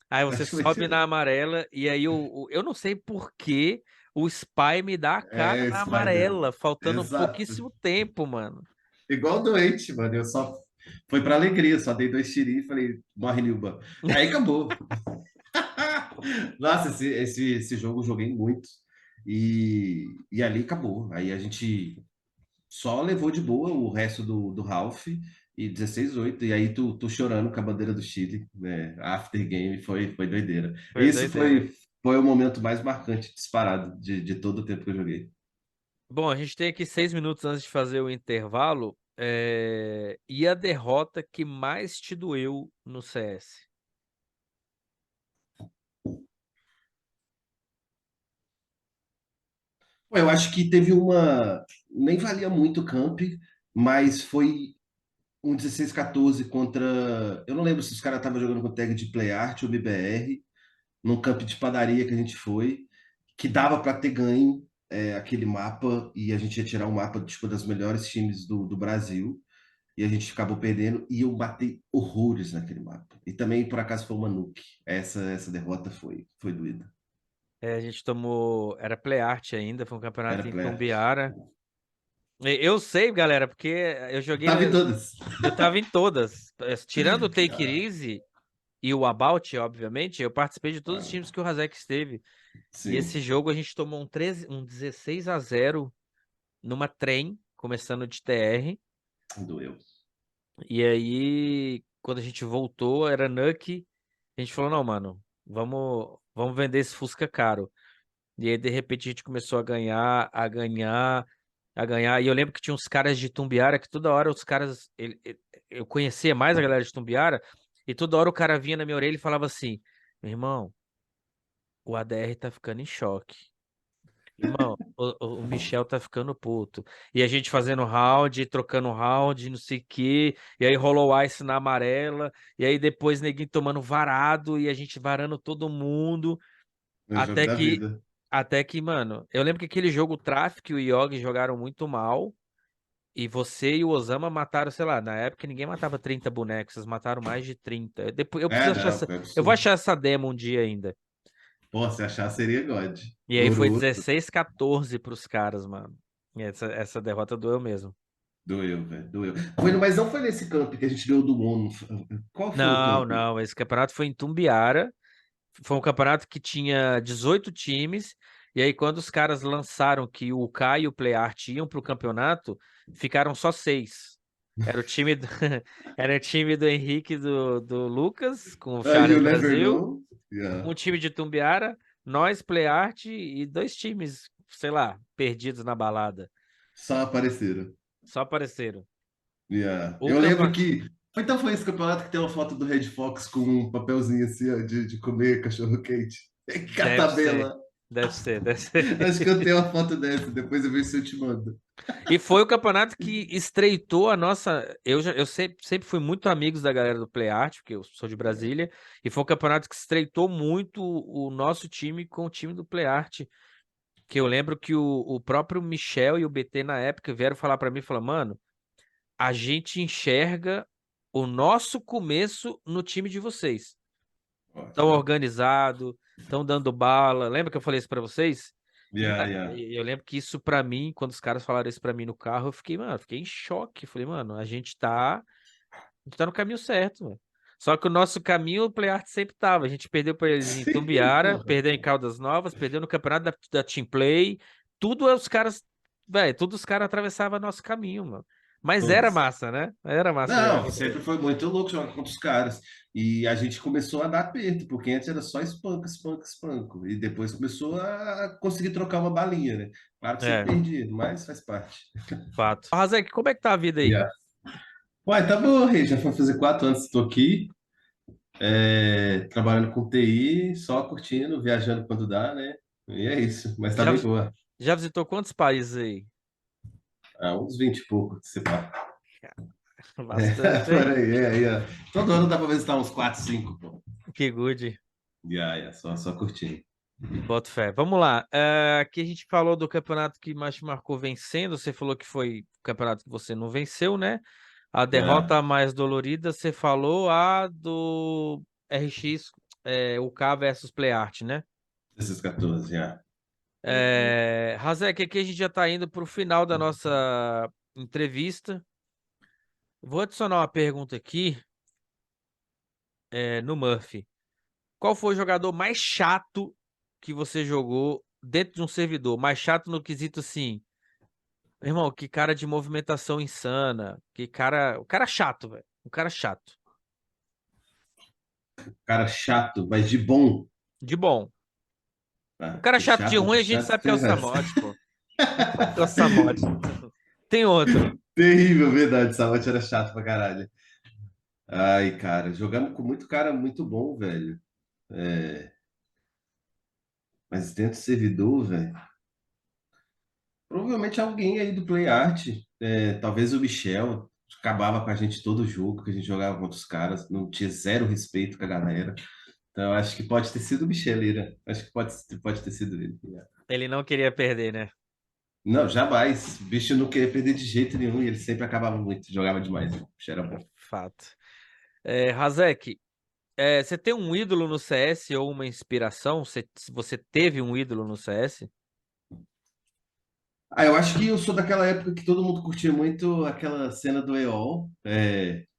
Aí você Acho que foi sobe na amarela e aí eu não sei por que o Spy me dá a cara É, na Spider. amarela, faltando Exato. pouquíssimo tempo, mano. Igual doente, mano. Eu só. Foi pra alegria, só dei dois tirinhos e falei, morre, Nilba. Aí acabou. Nossa, esse jogo eu joguei muito. E ali acabou. Aí a gente só levou de boa o resto do Ralph e 16-8. E aí tu chorando com a bandeira do Chile, né? After game foi doideira. Foi Esse doideira. foi o momento mais marcante, disparado, de todo o tempo que eu joguei. Bom, a gente tem aqui 6 minutos antes de fazer o intervalo. E a derrota que mais te doeu no CS? Pô, eu acho que teve uma. Nem valia muito o camp, mas foi um 16-14 contra. Eu não lembro se os caras estavam jogando com tag de PlayArt ou BBR, num camp de padaria que a gente foi, que dava para ter ganho aquele mapa e a gente ia tirar um mapa tipo, das melhores times do Brasil. E a gente acabou perdendo e eu batei horrores naquele mapa. E também, por acaso, foi uma nuke. Essa derrota foi doída. A gente tomou. Era PlayArt ainda, foi um campeonato Era em PlayArt. Tumbiara. Eu sei, galera, porque eu joguei. Tava em todas. Eu tava em todas. Tirando o Take It Easy e o About, obviamente, eu participei de todos os Ah, times que o Razek esteve. E esse sim, jogo a gente tomou um 16-0 numa trem, começando de TR. doeu. E aí, quando a gente voltou, era Nuke. A gente falou, não, mano, vamos vender esse Fusca caro. E aí, de repente, a gente começou a ganhar, a ganhar, a ganhar. E eu lembro que tinha uns caras de Tumbiara que toda hora os caras. Eu conhecia mais a galera de Tumbiara, e toda hora o cara vinha na minha orelha e falava assim: meu irmão, o ADR tá ficando em choque. Irmão, o Michel tá ficando puto. E a gente fazendo round, trocando round, não sei o quê. E aí rolou o Ice na amarela. E aí depois neguinho tomando varado e a gente varando todo mundo. No jogo Até da que, vida. até que, mano, eu lembro que aquele jogo, o Traffic e o Yogi jogaram muito mal. E você e o Osama mataram, sei lá, na época ninguém matava 30 bonecos, vocês mataram mais de 30. Depois, eu preciso achar Não, essa, foi eu vou absurdo. achar essa demo um dia ainda. Pô, se achar seria God. E aí foi Ouro, 16-14 pros caras, mano. E essa derrota doeu mesmo. doeu, velho, doeu. Mas não foi nesse camp que a gente ganhou do ONU. Qual foi o Não, camp? não. Esse campeonato foi em Tumbiara. Foi um campeonato que tinha 18 times. E aí, quando os caras lançaram que o Kai e o PlayArt iam pro campeonato, ficaram só 6. Era o time do, era o time do Henrique e do Lucas, com o You Charles never Brasil, know. Yeah. um time de Tumbiara, nós, PlayArt e dois times, sei lá, perdidos na balada. Só apareceram. Só apareceram. Yeah. O Eu lembro campeonato. que. Então foi esse campeonato que tem uma foto do Red Fox com um papelzinho assim, ó, de comer cachorro quente. Que a Deve ser. tabela. Deve ser, deve ser. Acho que eu tenho uma foto dessa, depois eu vejo se eu te mando. E foi o campeonato que estreitou a nossa. Eu sempre fui muito amigos da galera do PlayArt, porque eu sou de Brasília, e foi um campeonato que estreitou muito o nosso time com o time do PlayArt. Que eu lembro que o próprio Michel e o BT na época vieram falar pra mim, falaram, mano, a gente enxerga o nosso começo no time de vocês. Tão Ótimo. organizado, tão dando bala. Lembra que eu falei isso pra vocês? Yeah, yeah. Eu lembro que isso pra mim, quando os caras falaram isso pra mim no carro, eu fiquei, mano, fiquei em choque. Falei, mano, a gente tá no caminho certo, mano. Só que o nosso caminho, o PlayArt sempre tava. A gente perdeu pra eles em Sim, Tumbiara, porra. perdeu em Caldas Novas, perdeu no campeonato da Team Play. Tudo os caras, velho, tudo os caras atravessavam nosso caminho, mano. Mas era Todas. massa, né? Era massa jogar Não, contra sempre ele. foi muito louco jogar contra os caras. E a gente começou a dar aperto, porque antes era só espanco, espanco, espanco. E depois começou a conseguir trocar uma balinha, né? Claro que sempre É, perdia, mas faz parte. fato. Razek, como é que tá a vida aí? Yeah. Uai, tá bom, Rei. Já foi fazer 4 anos que estou aqui, trabalhando com TI, só curtindo, viajando quando dá, né? E é isso, mas tá Já, bem boa. já visitou quantos países aí? Há uns 20 e pouco, se pá. Bastante, Por hein? aí, aí, ó. Todo ano dá pra visitar uns 4, 5, pô. Que good. Só curtindo. Boto fé. Vamos lá. Aqui a gente falou do campeonato que mais te marcou vencendo. Você falou que foi o campeonato que você não venceu, né? A Ah, derrota mais dolorida, você falou a do RX, UK versus PlayArt, né? esses 14, já. Razek, aqui a gente já tá indo pro final da nossa entrevista. Vou adicionar uma pergunta aqui, no Murphy. Qual foi o jogador mais chato que você jogou dentro de um servidor? Mais chato no quesito assim. Irmão, que cara de movimentação insana. Que cara. O cara chato, velho. O cara chato. Cara chato, mas de bom. De bom. O Ah, cara chato de ruim, de a gente chato sabe que é o tem essa. Samote, pô. A gente sabe que é o Samote. Tem outro. Terrível, verdade. Salvat era chato pra caralho. Ai, cara, jogamos com muito cara muito bom, velho. É, mas dentro do servidor, velho. Provavelmente alguém aí do PlayArt, talvez o Michel, acabava com a gente todo jogo que a gente jogava contra os caras, não tinha zero respeito com a galera. Então, acho que pode ter sido o Michel, Lira. Acho que pode ter sido ele. Ele não queria perder, né? Não, jamais. O bicho não queria perder de jeito nenhum e ele sempre acabava muito, jogava demais. O bicho era bom. Fato. Razek, você tem um ídolo no CS ou uma inspiração? Você teve um ídolo no CS? Ah, eu acho que eu sou daquela época que todo mundo curtia muito aquela cena do EOL.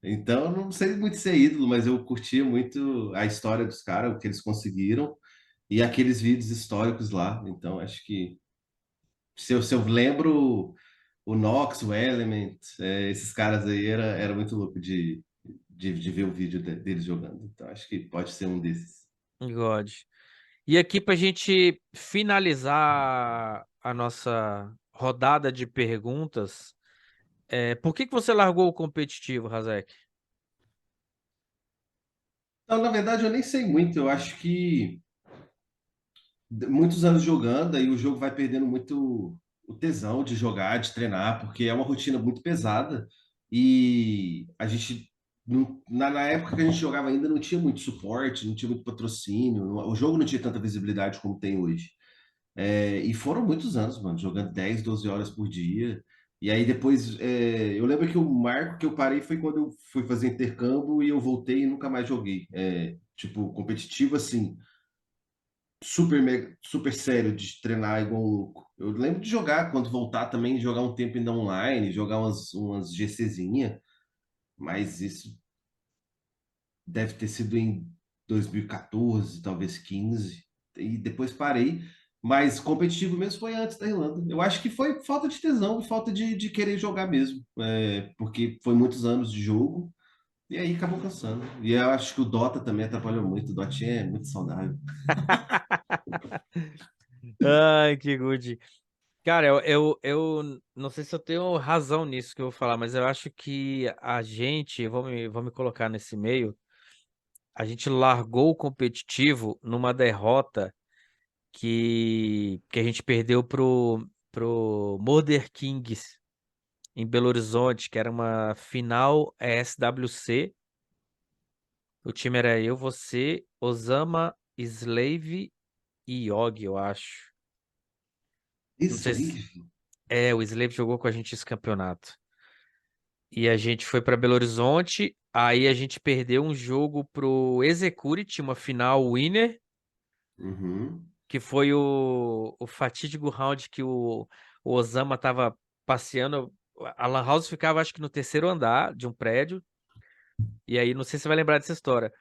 Então, eu não sei muito ser ídolo, mas eu curtia muito a história dos caras, o que eles conseguiram e aqueles vídeos históricos lá. Então, acho que se eu lembro o Nox, o Element, esses caras aí era muito louco de ver o vídeo deles jogando. Então, acho que pode ser um desses. God. E aqui pra gente finalizar a nossa rodada de perguntas, por que que você largou o competitivo, Razek? Então, na verdade, eu nem sei muito. Eu acho que muitos anos jogando, aí o jogo vai perdendo muito o tesão de jogar, de treinar, porque é uma rotina muito pesada e a gente na época que a gente jogava ainda não tinha muito suporte, não tinha muito patrocínio, o jogo não tinha tanta visibilidade como tem hoje. E foram muitos anos, mano, jogando 10, 12 horas por dia. E aí depois, eu lembro que o marco que eu parei foi quando eu fui fazer intercâmbio e eu voltei e nunca mais joguei. Tipo, competitivo assim, super, super sério de treinar igual um louco. Eu lembro de jogar, quando voltar também, jogar um tempo ainda online, jogar umas GCzinha, mas isso deve ter sido em 2014, talvez 15, e depois parei. Mas competitivo mesmo foi antes da Irlanda. Eu acho que foi falta de tesão e falta de querer jogar mesmo, porque foi muitos anos de jogo. E aí acabou cansando. E eu acho que o Dota também atrapalhou muito. O Dotinha é muito saudável. Ai, que good. Cara, eu não sei se eu tenho razão nisso que eu vou falar, mas eu acho que a gente, vou me colocar nesse meio, a gente largou o competitivo numa derrota que a gente perdeu pro Murder Kings em Belo Horizonte, que era uma final SWC. O time era eu, você, Osama, Slave e Yogi, eu acho. Não sei se... Slave? O Slave jogou com a gente esse campeonato. E a gente foi para Belo Horizonte, aí a gente perdeu um jogo pro Execurity, uma final winner, Uhum. que foi o fatídico round que o Osama tava passeando. A Lan House ficava, acho que no terceiro andar de um prédio. E aí, não sei se você vai lembrar dessa história.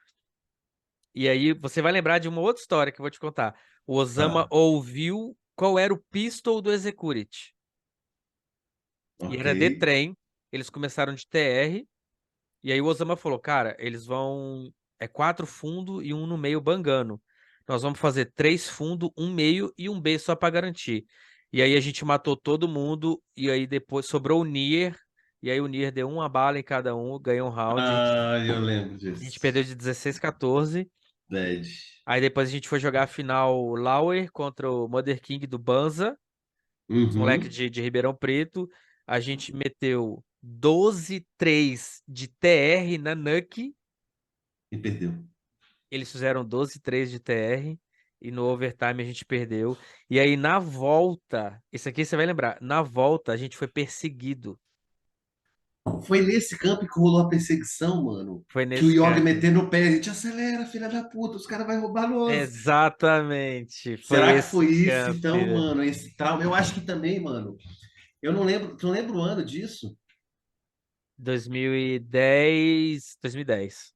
E aí, você vai lembrar de uma outra história que eu vou te contar. O Osama Ah, ouviu qual era o pistol do Execurity. E ok. era de trem. eles começaram de TR, e aí o Osama falou, cara, eles vão. É 4 fundo e um no meio bangando. Nós vamos fazer 3 fundo, um meio e um B só pra garantir. E aí a gente matou todo mundo, e aí depois sobrou o Nier, e aí o Nier deu uma bala em cada um, ganhou um round. Ah, eu lembro A gente disso. perdeu de 16-14. Dead. Aí depois a gente foi jogar a final Lauer contra o Mother King do Banza, os moleques Uhum. de Ribeirão Preto. A gente meteu 12-3 de TR na NUC. E perdeu. Eles fizeram 12-3 de TR. E no overtime a gente perdeu. E aí na volta, isso aqui você vai lembrar, na volta a gente foi perseguido. Foi nesse campo que rolou a perseguição, mano. Foi Que o nesse Yogi camp. metendo o pé, a gente acelera, filha da puta, os caras vão roubar nós. Exatamente. Foi Será que esse foi isso, camp, então, velho. mano? Esse trauma? Eu acho que também, mano. Eu não lembro. Tu lembra o ano disso? 2010. 2010.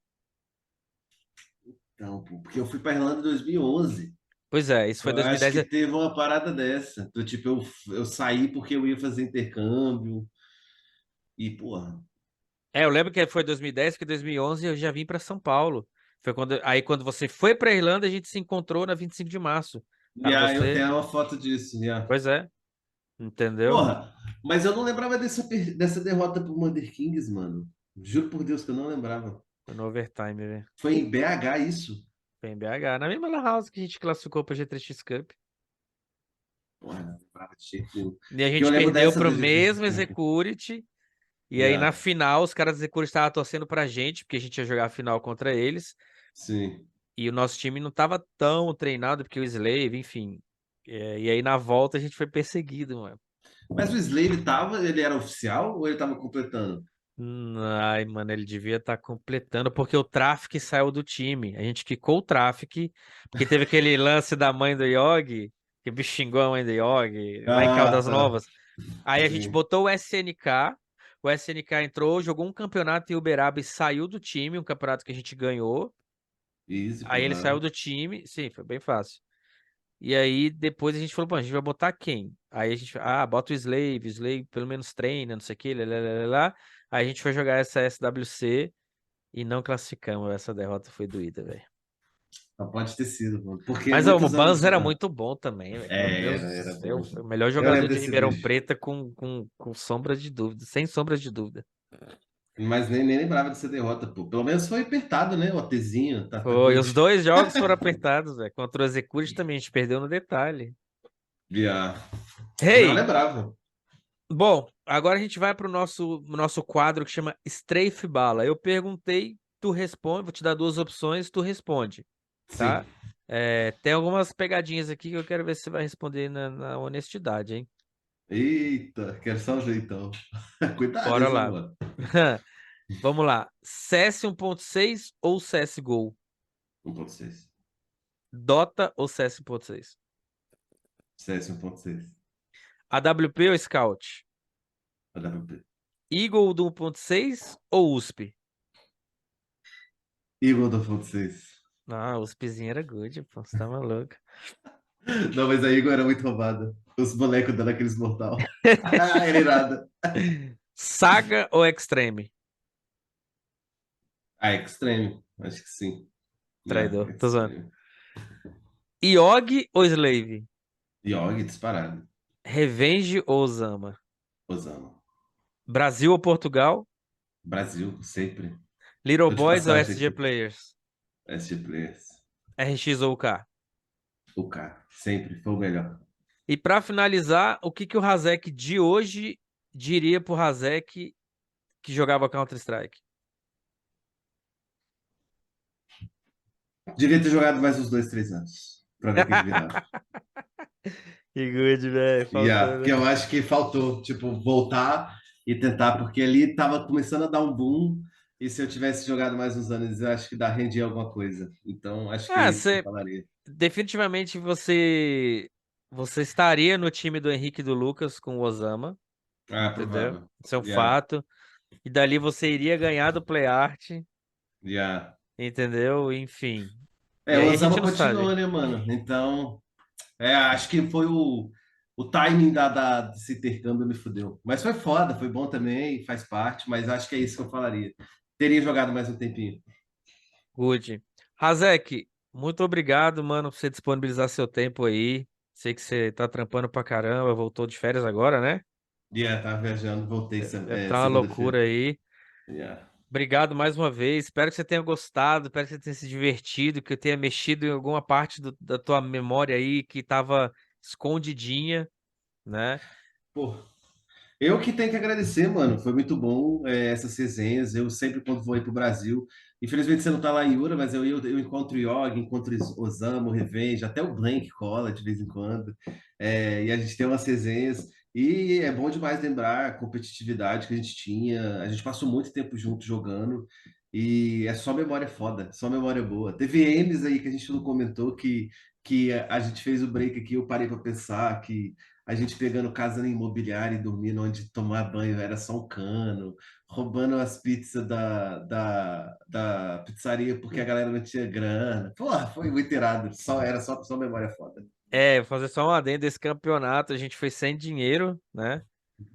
Não, pô, porque eu fui pra Irlanda em 2011. Pois é, isso foi Eu acho 2010. que teve uma parada dessa. Do tipo, eu saí porque eu ia fazer intercâmbio. E, porra. É, eu lembro que foi 2010, porque 2011 eu já vim para São Paulo. Foi quando você foi para Irlanda, a gente se encontrou na 25 de março. E Tava aí eu você? tenho uma foto disso, já. Pois é, entendeu? Porra, mas eu não lembrava dessa derrota pro Mother Kings, mano. Juro por Deus que eu não lembrava. Foi no overtime, velho. Foi em BH isso? Foi em BH, na mesma Lan House que a gente classificou para G3X Cup. Porra, não lembrava de jeito nenhum. E a Que eu gente lembro perdeu dessa pro do GT mesmo Cup. Execurity. E aí na Já, final, os caras do Execurity estavam torcendo pra gente, porque a gente ia jogar a final contra eles. sim. E o nosso time não tava tão treinado, porque o Slave, enfim. E aí na volta a gente foi perseguido, mano. Mas o Slave tava, ele era oficial ou ele tava completando? Ai, mano, ele devia estar completando, porque o Traffic saiu do time. A gente quicou o Traffic, porque teve aquele lance da mãe do Yogi, que o bicho xingou a mãe do Yogi, lá em Ah, Caldas tá. Novas. Aí a gente Sim. botou o SNK entrou, jogou um campeonato em Uberaba e saiu do time, um campeonato que a gente ganhou. Easy, Aí pô, ele saiu claro. do time, sim, foi bem fácil. E aí depois a gente falou, pô, a gente vai botar quem? Aí a gente, bota o Slave pelo menos treina, não sei o que, lá, lá, lá, lá, lá. Aí a gente foi jogar essa SWC e não classificamos. Essa derrota foi doída, velho. Só pode ter sido, mano. Porque Mas ó, o muitos anos. Banza era muito bom também, velho. Meu Deus do Era céu, bom. foi o melhor Eu jogador lembro de desse Ribeirão bicho. Preta com sombra de dúvida, sem sombra de dúvida. Mas nem lembrava dessa derrota, pô. Pelo menos foi apertado, né? O Atzinho, Tata Foi, os Good. dois jogos foram apertados, velho. Contra o Execute também, a gente perdeu no detalhe. Yeah. Não Hey, lembrava. bom, agora a gente vai para o nosso quadro que chama Strafe Bala. Eu perguntei, tu responde, vou te dar duas opções, tu responde, Sim. tá? Tem algumas pegadinhas aqui que eu quero ver se você vai responder na honestidade, hein? Eita, quero só o jeitão. Cuidado, Bora hein, lá. mano. Vamos lá. CS 1.6 ou CSGO? 1.6. Dota ou CS 1.6? CS 1.6. AWP ou Scout? AWP. Eagle do 1.6 ou USP? Eagle do 1.6. Ah, USPzinho era good, pô, você tá maluco. Não, mas a Eagle era muito roubada. Os bonecos dando aqueles mortal. Era irada. Saga ou Extreme? Ah, Extreme. Acho que sim. Yeah, Traidor, tô zoando. Extreme. Yogi ou Slave? Yogi disparado. Revenge ou Osama? Osama. Brasil ou Portugal? Brasil, sempre. Little Tô de Boys ou passagem SG aqui. Players? SG Players. RX ou UK? O cara, sempre foi o melhor. E pra finalizar, o que que o Razek de hoje diria pro Razek que jogava Counter-Strike? Devia ter jogado mais uns 2, 3 anos. Pra ver o que que virava. Que good, velho. Yeah, Faltou, porque né? eu acho que faltou, tipo, voltar e tentar, porque ali tava começando a dar um boom, e se eu tivesse jogado mais uns anos, eu acho que rendia alguma coisa. Então, acho que é isso que eu Você falaria. definitivamente você estaria no time do Henrique e do Lucas com o Osama, Ah, entendeu? provável. Isso é um Yeah, fato. E dali você iria ganhar do PlayArt, yeah. entendeu? Enfim. É, E o aí a gente Osama não sabe. continua, né, mano? Então, acho que foi o. o timing desse intercâmbio me fudeu. Mas foi foda, foi bom também, faz parte, mas acho que é isso que eu falaria. Teria jogado mais um tempinho. Good. Razek, muito obrigado, mano, por você disponibilizar seu tempo aí. Sei que você tá trampando pra caramba, voltou de férias agora, né? Yeah, tava viajando, voltei Deve estar uma segunda-feira. loucura aí. Yeah. Obrigado mais uma vez. Espero que você tenha gostado, espero que você tenha se divertido, que eu tenha mexido em alguma parte da tua memória aí que estava escondidinha, né? Pô, eu que tenho que agradecer, mano. Foi muito bom essas resenhas. Eu sempre, quando vou ir pro Brasil, infelizmente você não tá lá em Yura, mas eu encontro o Yogi, encontro o Osama, o Revenge, até o Blank cola de vez em quando. E a gente tem umas resenhas. E é bom demais lembrar a competitividade que a gente tinha. A gente passou muito tempo junto jogando. E é só memória foda, só memória boa. Teve M's aí que a gente não comentou que a gente fez o break aqui. Eu parei para pensar que a gente pegando casa na imobiliária e dormindo onde tomar banho era só um cano, roubando as pizzas da pizzaria porque a galera não tinha grana. Porra, foi muito irado. Só memória foda. É, vou fazer só um adendo desse campeonato, a gente foi sem dinheiro, né?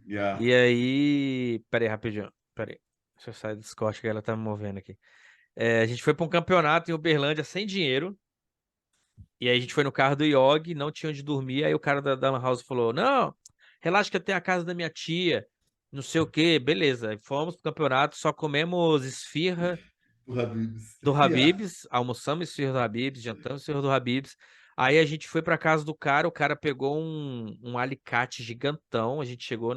Yeah. E aí, pera aí, rapidinho, pera aí. Deixa eu sair do Discord que ela tá me movendo aqui. É, a gente foi para um campeonato em Uberlândia sem dinheiro. E aí a gente foi no carro do Yogi, não tinha onde dormir. Aí o cara da Lan House falou: Não, relaxa que eu tenho a casa da minha tia, não sei o quê. Beleza. Aí fomos pro campeonato, só comemos esfirra O Habibs. do Yeah. Habib's, almoçamos esfirra do Habib's, jantamos esfirra do Habib's. Aí a gente foi pra casa do cara, o cara pegou um alicate gigantão. A gente chegou,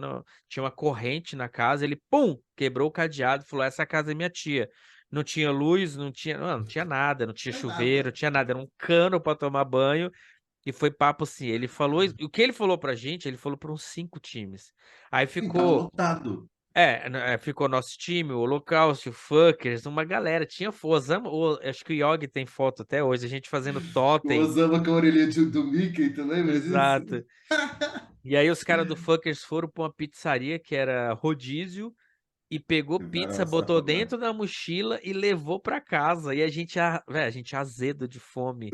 tinha uma corrente na casa, ele, pum, quebrou o cadeado e falou: Essa casa é minha tia. Não tinha luz, não tinha nada, não tinha Não é chuveiro, não nada. tinha nada, era um cano pra tomar banho. E foi papo assim, ele falou, o que ele falou pra gente, ele falou para uns 5 times. Aí Sim, tava ficou, lotado. ficou nosso time, o Holocausto, o Fuckers, uma galera, tinha força, acho que o Yogi tem foto até hoje, a gente fazendo O totem, Osama com a orelhinha do Mickey, tu lembra disso? exato. E aí os caras do Fuckers foram pra uma pizzaria que era rodízio e pegou Levaram pizza, essa botou porra. dentro da mochila e levou pra casa. E a gente, a gente azedo de fome.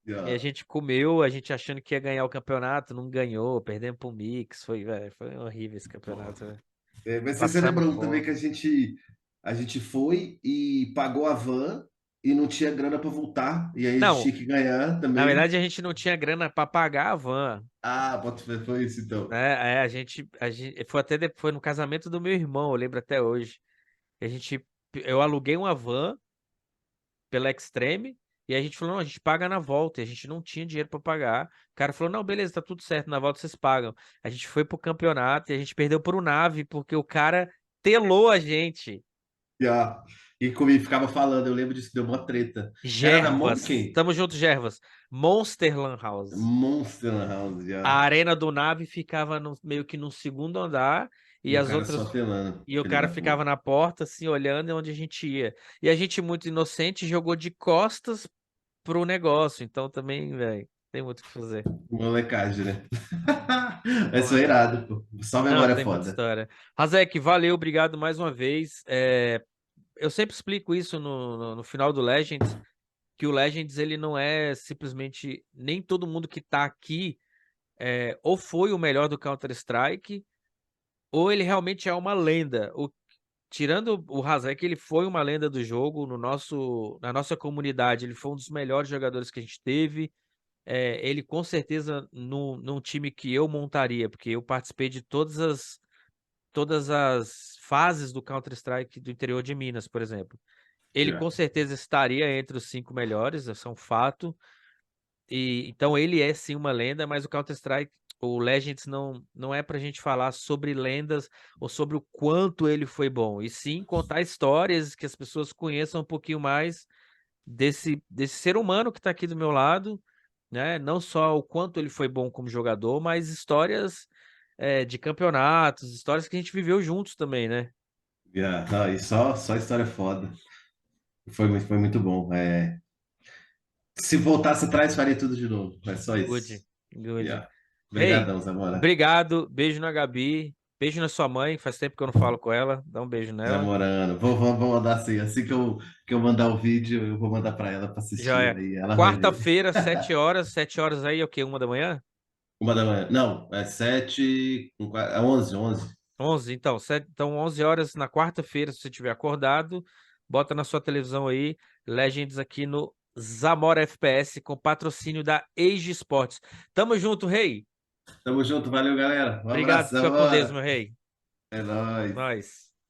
E a Yeah. gente comeu, a gente achando que ia ganhar o campeonato, não ganhou, perdemos pro Mix, foi, velho, foi horrível esse Porra. campeonato, velho. Mas você Passamos lembrando também que fome. a gente foi e pagou a van e não tinha grana para voltar. E aí a gente Não, tinha que ganhar na também. verdade a gente não tinha grana pra pagar a van, Ah, bota fé, foi isso então. né? A gente foi até foi no casamento do meu irmão, eu lembro até hoje. Eu aluguei uma van pela Extreme e a gente falou, não, a gente paga na volta, e a gente não tinha dinheiro pra pagar. O cara falou, não, beleza, tá tudo certo, na volta vocês pagam. A gente foi pro campeonato e a gente perdeu por um nave porque o cara telou a gente. Yeah. E comigo ficava falando, eu lembro disso, deu uma treta. Era na Gervas. Monkey? Tamo junto, Gervas. Monster Lan House. Monster House, A yeah. arena do nave ficava meio que no segundo andar e E o as cara só outras. apelando, E o filha cara da ficava puta. na porta, assim, olhando onde a gente ia. E a gente, muito inocente, jogou de costas pro negócio. Então também, velho, tem muito o que fazer. Molecagem, né? Mas foi Porra. irado, pô. Só Não, memória tem muita foda. história. Razek, valeu, obrigado mais uma vez. Eu sempre explico isso no final do Legends, que o Legends ele não é simplesmente nem todo mundo que tá aqui ou foi o melhor do Counter-Strike, ou ele realmente é uma lenda. Tirando o Razek, ele foi uma lenda do jogo na nossa comunidade, ele foi um dos melhores jogadores que a gente teve. Ele com certeza num time que eu montaria, porque eu participei de todas as fases do Counter-Strike do interior de Minas, por exemplo. Ele Yeah. com certeza estaria entre os 5 melhores, isso é um fato. E então ele é sim uma lenda, mas o Counter-Strike, o Legends não é pra gente falar sobre lendas ou sobre o quanto ele foi bom, e sim contar histórias que as pessoas conheçam um pouquinho mais desse ser humano que tá aqui do meu lado, né? Não só o quanto ele foi bom como jogador, mas histórias de campeonatos, histórias que a gente viveu juntos também, né? Yeah. Não, e só história foda. Foi muito bom. Se voltasse atrás, faria tudo de novo. É só isso. Good, good. Yeah. Ei, Obrigadão, Zamora. obrigado, beijo na Gabi, beijo na sua mãe, faz tempo que eu não falo com ela, dá um beijo nela. Zamorano. Vou mandar assim. Assim que eu mandar o vídeo, eu vou mandar para ela para Já assistir. é. Aí ela vai ver. Quarta-feira, 7 horas, 7 horas aí, é o quê? 1 da manhã? Uma da manhã. Não, é 7, é 11, 11. 11, então, então 11 horas na quarta-feira, se você estiver acordado, bota na sua televisão aí, Legends aqui no Zamora FPS, com patrocínio da Age Sports. Tamo junto, rei. Tamo junto, valeu, galera. Um Obrigado, abração, fica com Deus, ó. meu rei. É nóis. Nós.